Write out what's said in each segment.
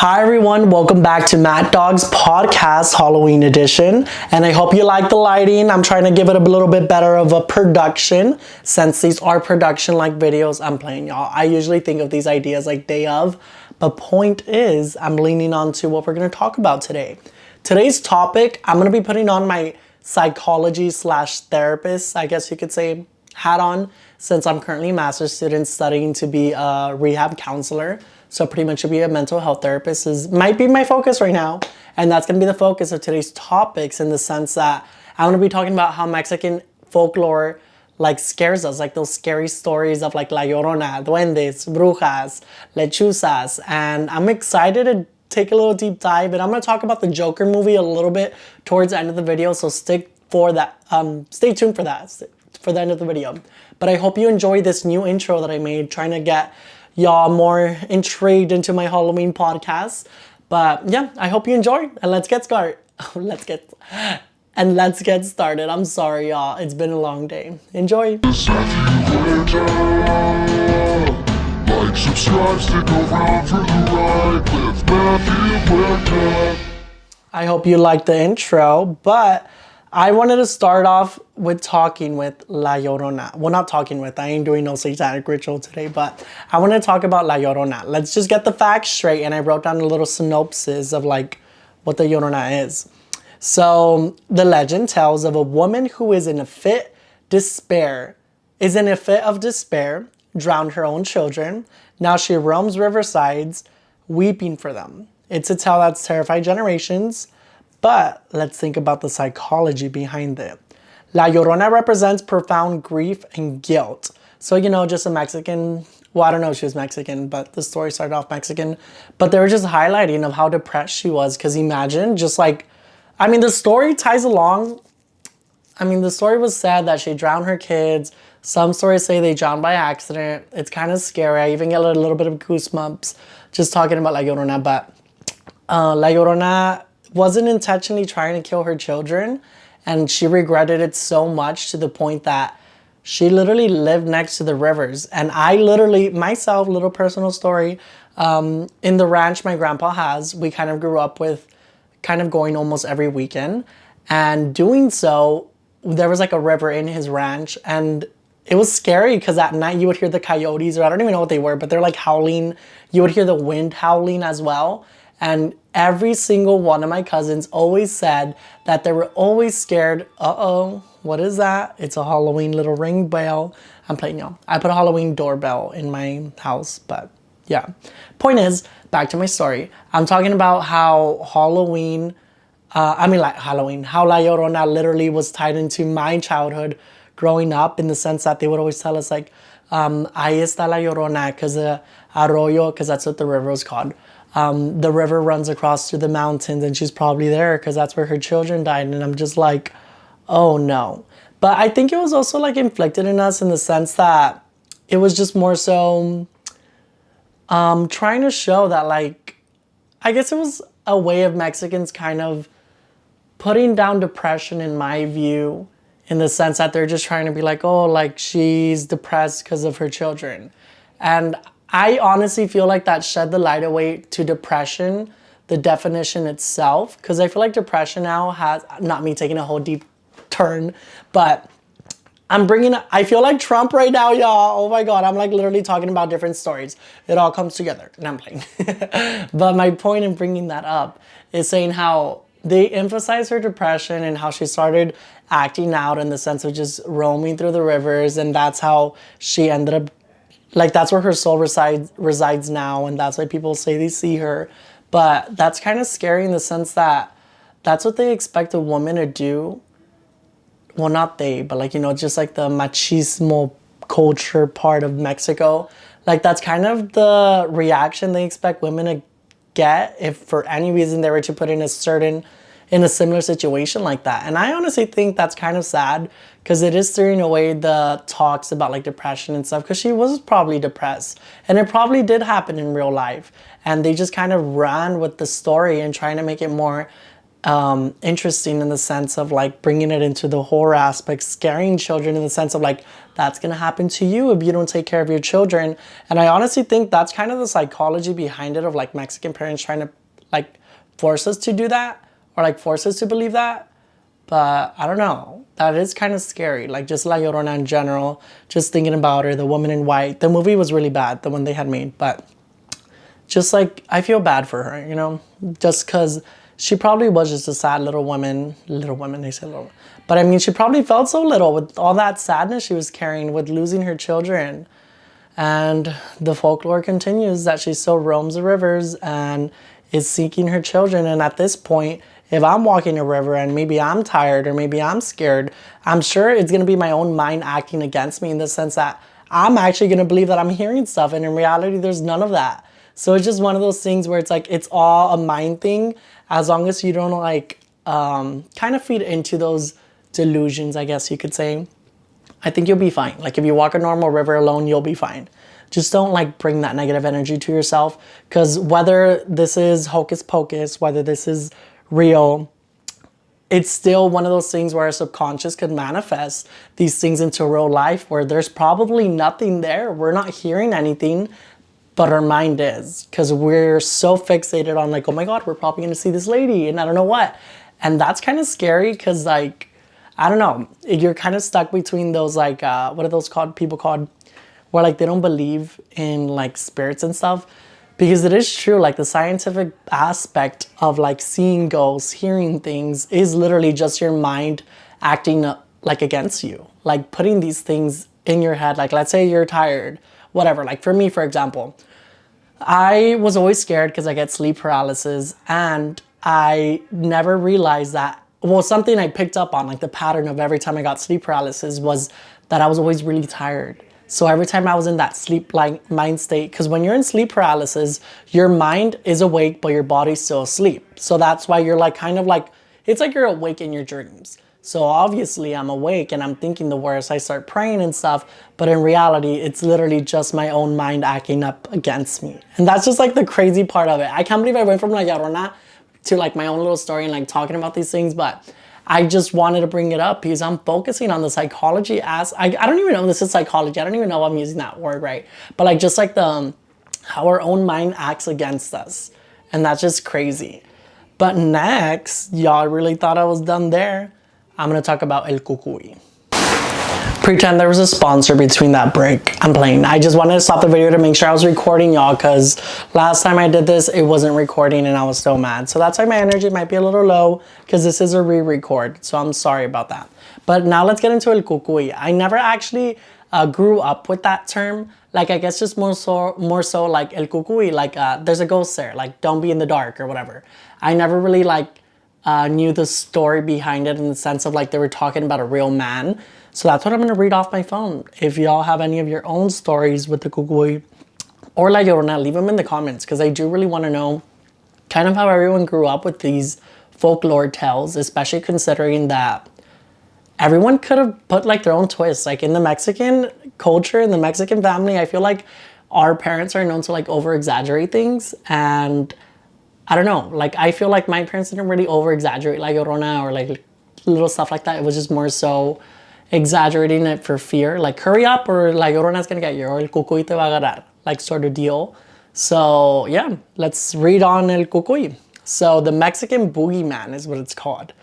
Hi everyone, welcome back to Matdog's podcast Halloween edition, and I hope you like the lighting. I'm trying to give it a little bit better of a production since these are production like videos. I'm playing y'all. I usually think of these ideas like day of, but point is I'm leaning on to what we're going to talk about today. Today's topic, I'm going to be putting on my psychology slash therapist, I guess you could say, hat on, since I'm currently a master's student studying to be a rehab counselor. So pretty much to be a mental health therapist might be my focus right now. And that's going to be the focus of today's topics, in the sense that I'm going to be talking about how Mexican folklore like scares us, like those scary stories of like La Llorona, duendes, brujas, lechuzas. And I'm excited to take a little deep dive, and I'm going to talk about the Joker movie a little bit towards the end of the video. So stay tuned for that, for the end of the video. But I hope you enjoy this new intro that I made, trying to get y'all more intrigued into my Halloween podcast. But yeah, I hope you enjoy, and let's get started. let's get started. I'm sorry, y'all. It's been a long day. Enjoy. Like, subscribe, stick around for the ride with Matthew. I hope you liked the intro, but I wanted to start off with talking with La Llorona. Well, not talking with, I ain't doing no satanic ritual today, but I want to talk about La Llorona. Let's just get the facts straight, and I wrote down a little synopsis of like what the Llorona is. So the legend tells of a woman who is in a fit of despair, drowned her own children. Now she roams riversides, weeping for them. It's a tale that's terrified generations. But let's think about the psychology behind it. La Llorona represents profound grief and guilt. So, you know, just a Mexican, well, I don't know if she was Mexican, but the story started off Mexican. But they were just highlighting of how depressed she was. Because imagine just like, I mean, the story ties along. I mean, the story was sad that she drowned her kids. Some stories say they drowned by accident. It's kind of scary. I even get a little bit of goosebumps just talking about La Llorona. But La Llorona wasn't intentionally trying to kill her children, and she regretted it so much to the point that she literally lived next to the rivers. And I literally, myself, little personal story, in the ranch my grandpa has, we kind of grew up with kind of going almost every weekend, and doing so, there was like a river in his ranch, and it was scary because at night you would hear the coyotes, or I don't even know what they were, but they're like howling. You would hear the wind howling as well. And every single one of my cousins always said that they were always scared. Uh-oh, what is that? It's a Halloween little ring bell. I'm playing y'all. I put a Halloween doorbell in my house, but yeah. Point is, back to my story. I'm talking about how how La Llorona literally was tied into my childhood growing up, in the sense that they would always tell us like, ahí está La Llorona, because the arroyo, because that's what the river was called. The river runs across through the mountains, and she's probably there because that's where her children died. And I'm just like, oh no. But I think it was also like inflicted in us, in the sense that it was just more so trying to show that, like, I guess it was a way of Mexicans kind of putting down depression, in my view, in the sense that they're just trying to be like, oh, like, she's depressed because of her children. And I honestly feel like that shed the light away to depression, the definition itself, because I feel like depression now has, not me taking a whole deep turn, but I feel like Trump right now, y'all. Oh my God, I'm like literally talking about different stories. It all comes together, and I'm playing. But my point in bringing that up is saying how they emphasize her depression and how she started acting out, in the sense of just roaming through the rivers, and that's how she ended up, like, that's where her soul resides now, and that's why people say they see her. But that's kind of scary, in the sense that that's what they expect a woman to do. Well, not they, but like, you know, just like the machismo culture part of Mexico. Like, that's kind of the reaction they expect women to get if for any reason they were to put in a similar situation like that. And I honestly think that's kind of sad, because it is steering away the talks about like depression and stuff, because she was probably depressed, and it probably did happen in real life, and they just kind of ran with the story and trying to make it more interesting in the sense of like bringing it into the horror aspect, scaring children in the sense of like, that's going to happen to you if you don't take care of your children. And I honestly think that's kind of the psychology behind it, of like Mexican parents trying to like force us to do that, or like force us to believe that. But I don't know, that is kind of scary. Like just La Llorona in general, just thinking about her, the woman in white. The movie was really bad, the one they had made, but just like, I feel bad for her, you know, just because she probably was just a sad little woman, they say little. But I mean, she probably felt so little with all that sadness she was carrying with losing her children. And the folklore continues that she still roams the rivers and is seeking her children. And at this point, if I'm walking a river and maybe I'm tired or maybe I'm scared, I'm sure it's going to be my own mind acting against me, in the sense that I'm actually going to believe that I'm hearing stuff. And in reality, there's none of that. So it's just one of those things where it's like, it's all a mind thing, as long as you don't like kind of feed into those delusions, I guess you could say. I think you'll be fine. Like if you walk a normal river alone, you'll be fine. Just don't like bring that negative energy to yourself, because whether this is hocus pocus, whether this is real, it's still one of those things where our subconscious could manifest these things into real life, where there's probably nothing there. We're not hearing anything, but our mind is, because we're so fixated on like, oh my God, we're probably going to see this lady and I don't know what. And that's kind of scary, because like, I don't know, you're kind of stuck between those like, what are those called, people called, where like they don't believe in like spirits and stuff. Because it is true, like the scientific aspect of like seeing ghosts, hearing things, is literally just your mind acting like against you. Like putting these things in your head. Like let's say you're tired, whatever. Like for me, for example, I was always scared because I get sleep paralysis, and I never realized that, well, something I picked up on, like the pattern of every time I got sleep paralysis, was that I was always really tired. So every time I was in that sleep like mind state, because when you're in sleep paralysis, your mind is awake, but your body's still asleep. So that's why you're like kind of like, it's like you're awake in your dreams. So obviously I'm awake and I'm thinking the worst. I start praying and stuff, but in reality, it's literally just my own mind acting up against me. And that's just like the crazy part of it. I can't believe I went from La Llorona to like my own little story and like talking about these things, but I just wanted to bring it up because I'm focusing on the psychology as I don't even know if this is psychology. I don't even know if I'm using that word right, but like just like the how our own mind acts against us, and that's just crazy. But next, y'all really thought I was done there. I'm gonna talk about El Cucuy. Pretend there was a sponsor between that break. I'm playing. I just wanted to stop the video to make sure I was recording, y'all, because last time I did this, it wasn't recording and I was so mad. So that's why my energy might be a little low, because this is a re-record. So I'm sorry about that. But now let's get into El Cucuy. I never actually grew up with that term. Like, I guess just more so like El Cucuy, like there's a ghost there, like don't be in the dark or whatever. I never really like knew the story behind it, in the sense of like they were talking about a real man. So that's what I'm going to read off my phone. If y'all have any of your own stories with the Cucuy or La Llorona, leave them in the comments, because I do really want to know kind of how everyone grew up with these folklore tales, especially considering that everyone could have put like their own twist. Like in the Mexican culture, in the Mexican family, I feel like our parents are known to like over exaggerate things. And I don't know, like I feel like my parents didn't really over exaggerate La Llorona or like little stuff like that. It was just more so exaggerating it for fear, like hurry up or La Llorona's gonna get you, or El Cucuy te va a agarrar, like sort of deal. So yeah, let's read on El Cucuy. So the Mexican boogeyman is what it's called.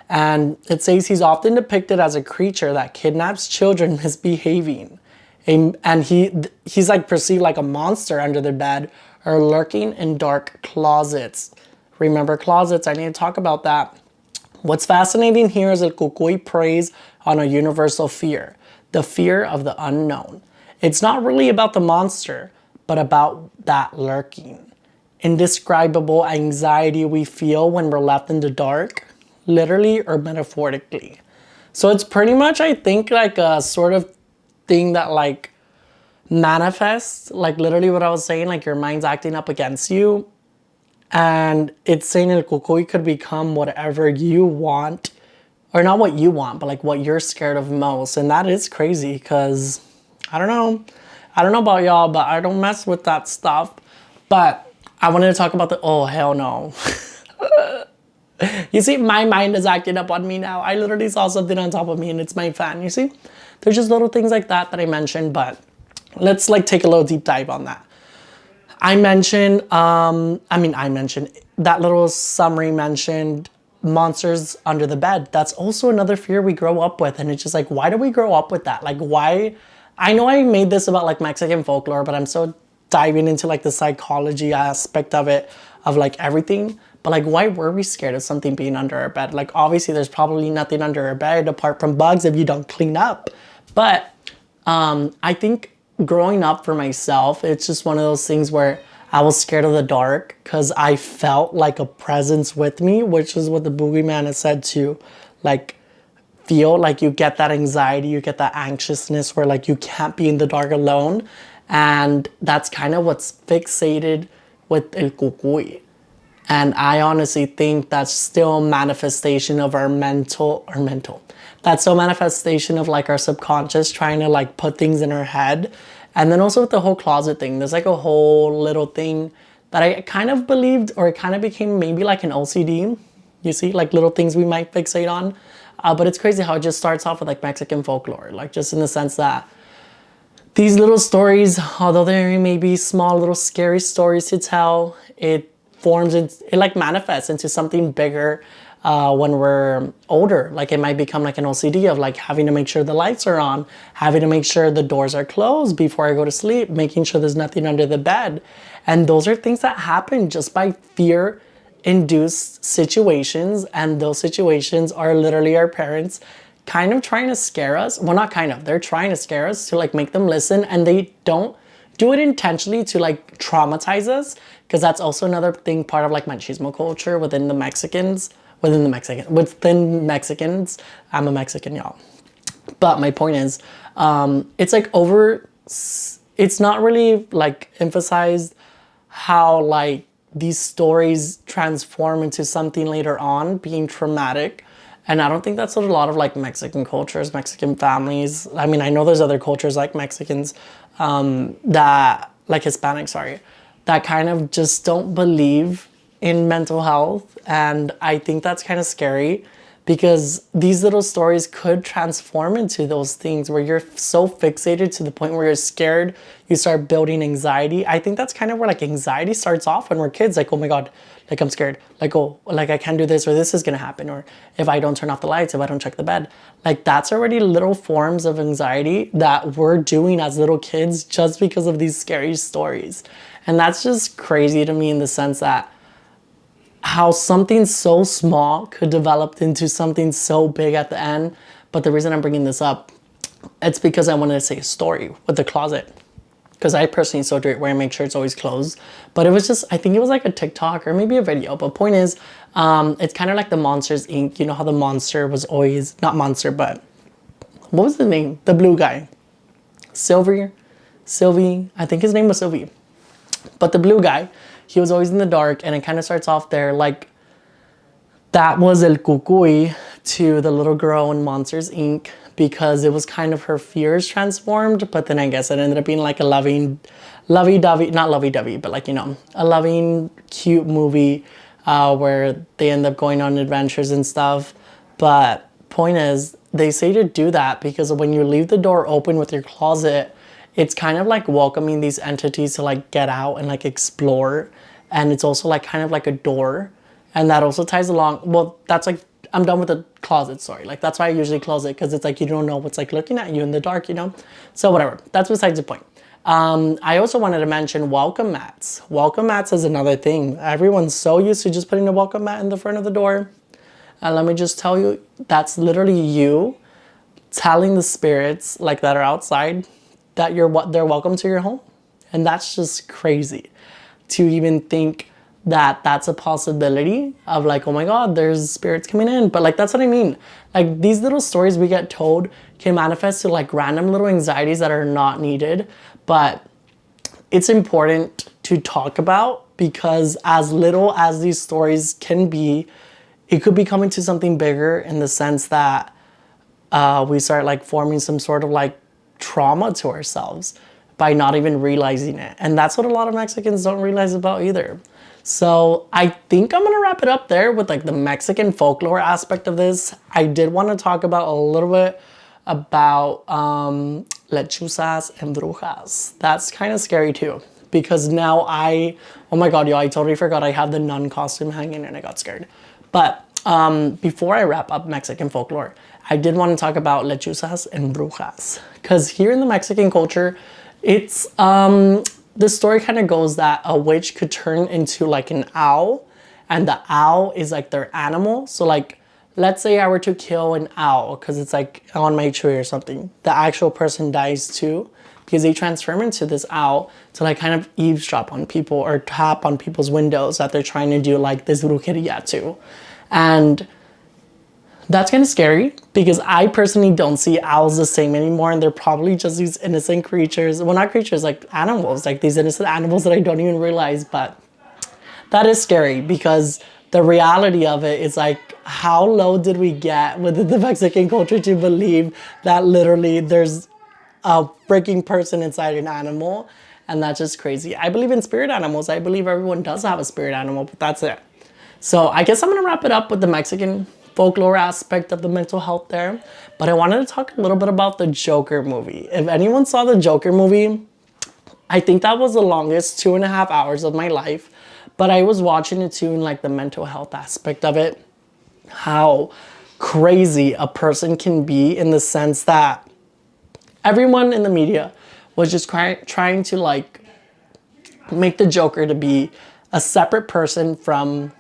And it says he's often depicted as a creature that kidnaps children misbehaving. And he's like perceived like a monster under the bed or lurking in dark closets. Remember closets, I need to talk about that. What's fascinating here is that Cucuy preys on a universal fear, the fear of the unknown. It's not really about the monster, but about that lurking, indescribable anxiety we feel when we're left in the dark, literally or metaphorically. So it's pretty much, I think, like a sort of thing that like manifests, like literally what I was saying, like your mind's acting up against you. And it's saying El Cucuy could become whatever you want, or not what you want, but like what you're scared of most. And that is crazy, because I don't know about y'all, but I don't mess with that stuff. But I wanted to talk about oh hell no. You see, my mind is acting up on me now. I literally saw something on top of me and it's my fan, you see? There's just little things like that that I mentioned, but let's like take a little deep dive on that. I mentioned that little summary mentioned monsters under the bed. That's also another fear we grow up with. And it's just like, why do we grow up with that? Like, why? I know I made this about like Mexican folklore, but I'm so diving into like the psychology aspect of it, of like everything. But like, why were we scared of something being under our bed? Like, obviously, there's probably nothing under our bed apart from bugs if you don't clean up. But I think growing up for myself, it's just one of those things where I was scared of the dark because I felt like a presence with me, which is what the boogeyman has said to like feel like you get that anxiety, you get that anxiousness where like you can't be in the dark alone. And that's kind of what's fixated with El Cucuy. And I honestly think that's still a manifestation of our mental. That's still a manifestation of like our subconscious trying to like put things in our head. And then also with the whole closet thing, there's like a whole little thing that I kind of believed, or it kind of became maybe like an OCD. You see, like little things we might fixate on. But it's crazy how it just starts off with like Mexican folklore, like just in the sense that these little stories, although they may be small little scary stories to tell, it like manifests into something bigger when we're older. Like it might become like an OCD of like having to make sure the lights are on, having to make sure the doors are closed before I go to sleep, making sure there's nothing under the bed. And those are things that happen just by fear induced situations. And those situations are literally our parents kind of trying to scare us. Well, not kind of, they're trying to scare us to like make them listen, and they don't do it intentionally to like traumatize us, because that's also another thing, part of like machismo culture within Mexicans. I'm a Mexican, y'all. But my point is, it's like it's not really like emphasized how like these stories transform into something later on being traumatic. And I don't think that's what a lot of like Mexican cultures, Mexican families. I mean, I know there's other cultures like Mexicans, that like Hispanics, sorry, that kind of just don't believe in mental health. And I think that's kind of scary, because these little stories could transform into those things where you're so fixated to the point where you're scared, you start building anxiety. I think that's kind of where like anxiety starts off when we're kids. Like, oh my God, like I'm scared. Like, oh, like I can't do this, or this is gonna happen. Or if I don't turn off the lights, if I don't check the bed. Like that's already little forms of anxiety that we're doing as little kids just because of these scary stories. And that's just crazy to me, in the sense that how something so small could develop into something so big at the end. But the reason I'm bringing this up, it's because I wanted to say a story with the closet, because I personally so do it where I make sure it's always closed. But it was just, I think it was like a TikTok or maybe a video. But point is, it's kind of like the Monsters Inc. You know how the monster was always, not monster, but what was the name? The blue guy. Sylvie, I think his name was Sylvie. But the blue guy, he was always in the dark, and it kind of starts off there like that was El Cucuy to the little girl in Monsters Inc. because it was kind of her fears transformed. But then I guess it ended up being like a lovey-dovey, not lovey-dovey, but like, you know, a loving, cute movie where they end up going on adventures and stuff. But point is, they say to do that because when you leave the door open with your closet, it's kind of like welcoming these entities to like get out and like explore. And it's also like kind of like a door. And that also ties along, well, that's like, I'm done with the closet story. Like that's why I usually close it, because it's like you don't know what's like looking at you in the dark, you know? So whatever, that's besides the point. I also wanted to mention welcome mats. Welcome mats is another thing. Everyone's so used to just putting a welcome mat in the front of the door. And let me just tell you, that's literally you telling the spirits like that are outside that they're welcome to your home. And that's just crazy to even think that that's a possibility of like, oh my God, there's spirits coming in. But like, that's what I mean. Like these little stories we get told can manifest to like random little anxieties that are not needed. But it's important to talk about, because as little as these stories can be, it could be coming to something bigger, in the sense that we start like forming some sort of like trauma to ourselves by not even realizing it. And that's what a lot of Mexicans don't realize about either. So I think I'm gonna wrap it up there with like the Mexican folklore aspect of this. I did want to talk about a little bit about lechuzas and brujas. That's kind of scary too, because now oh my god, y'all, I totally forgot I have the nun costume hanging and I got scared. But before I wrap up Mexican folklore, I did want to talk about lechuzas and brujas, because here in the Mexican culture, it's the story kind of goes that a witch could turn into like an owl, and the owl is like their animal. So like, let's say I were to kill an owl because it's like on my tree or something, the actual person dies too, because they transform into this owl to like kind of eavesdrop on people or tap on people's windows that they're trying to do like this brujeria to. And that's kind of scary, because I personally don't see owls the same anymore, and they're probably just these innocent creatures. Well, not creatures, like animals, like these innocent animals that I don't even realize. But that is scary, because the reality of it is like, how low did we get within the Mexican culture to believe that literally there's a freaking person inside an animal? And that's just crazy. I believe in spirit animals. I believe everyone does have a spirit animal, but that's it. So I guess I'm gonna wrap it up with the Mexican folklore aspect of the mental health there. But I wanted to talk a little bit about the Joker movie. If anyone saw the Joker movie, I think that was the longest 2.5 hours of my life. But I was watching it too in like the mental health aspect of it. How crazy a person can be, in the sense that everyone in the media was just trying to like make the Joker to be a separate person from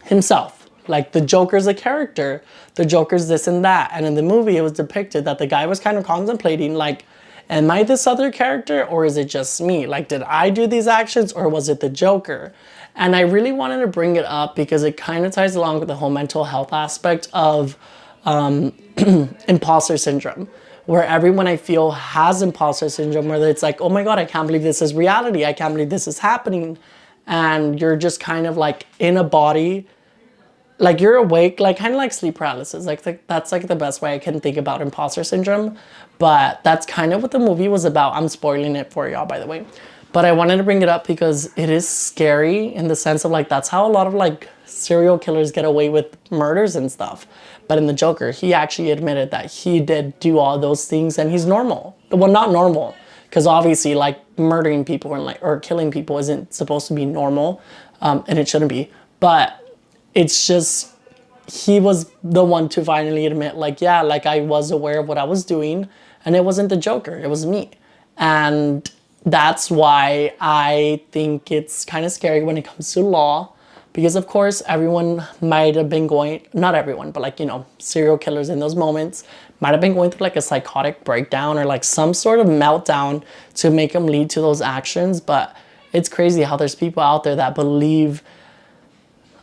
himself. Like, the Joker's a character, the Joker's this and that. And in the movie, it was depicted that the guy was kind of contemplating, like, am I this other character, or is it just me? Like, did I do these actions, or was it the Joker? And I really wanted to bring it up because it kind of ties along with the whole mental health aspect of imposter syndrome, where everyone, I feel, has imposter syndrome, where it's like, oh my god, I can't believe this is reality, I can't believe this is happening. And you're just kind of like in a body, like you're awake, like kind of like sleep paralysis. Like that's like the best way I can think about imposter syndrome. But that's kind of what the movie was about. I'm spoiling it for y'all, by the way. But I wanted to bring it up because it is scary, in the sense of like, that's how a lot of like serial killers get away with murders and stuff. But in the Joker, he actually admitted that he did do all those things and he's normal. Well, not normal, because obviously like murdering people and like, or killing people isn't supposed to be normal, and it shouldn't be. But it's just, he was the one to finally admit, like, yeah, like I was aware of what I was doing, and it wasn't the Joker, it was me. And that's why I think it's kind of scary when it comes to law, because of course everyone might have been going, not everyone, but like, you know, serial killers in those moments might have been going through like a psychotic breakdown or like some sort of meltdown to make them lead to those actions. But it's crazy how there's people out there that believe,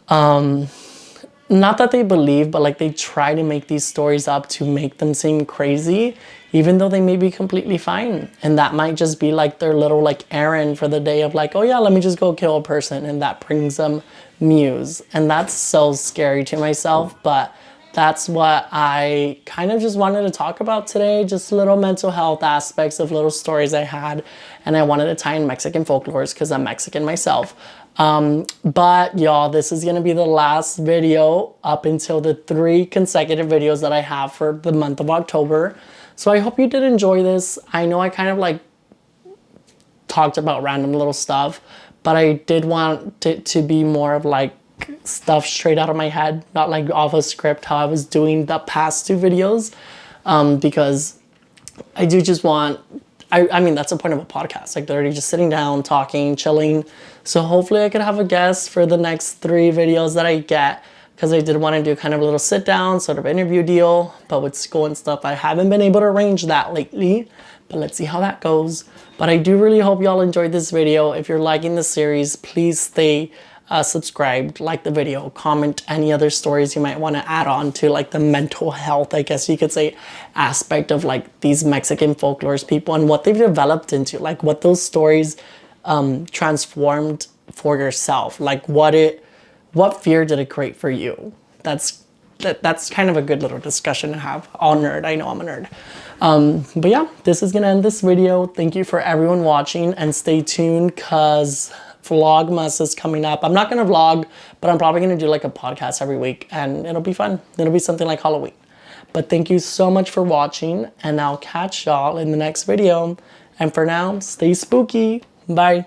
not that they believe, but like they try to make these stories up to make them seem crazy, even though they may be completely fine. And that might just be like their little like errand for the day of like, oh yeah, let me just go kill a person, and that brings them muse. And that's so scary to myself, but that's what I kind of just wanted to talk about today. Just little mental health aspects of little stories I had, and I wanted to tie in Mexican folklores because I'm Mexican myself. But y'all, this is gonna be the last video up until the 3 consecutive videos that I have for the month of October. So I hope you did enjoy this. I know I kind of like talked about random little stuff, but I did want it to be more of like stuff straight out of my head, not like off a script how I was doing the past 2 videos, because I do just want, I mean, that's the point of a podcast. Like, literally just sitting down, talking, chilling. So hopefully I could have a guest for the next 3 videos that I get, because I did want to do kind of a little sit down sort of interview deal, but with school and stuff, I haven't been able to arrange that lately, but let's see how that goes. But I do really hope y'all enjoyed this video. If you're liking the series, please stay subscribed, like the video, comment any other stories you might want to add on to like the mental health, I guess you could say, aspect of like these Mexican folklores people and what they've developed into, like what those stories transformed for yourself, like what fear did it create for you. That's kind of a good little discussion to have. All nerd, I know I'm a nerd. But yeah, this is gonna end this video. Thank you for everyone watching, and stay tuned because Vlogmas is coming up. I'm not going to vlog, but I'm probably going to do like a podcast every week, and it'll be fun. It'll be something like Halloween. But thank you so much for watching, and I'll catch y'all in the next video. And for now, stay spooky. Bye.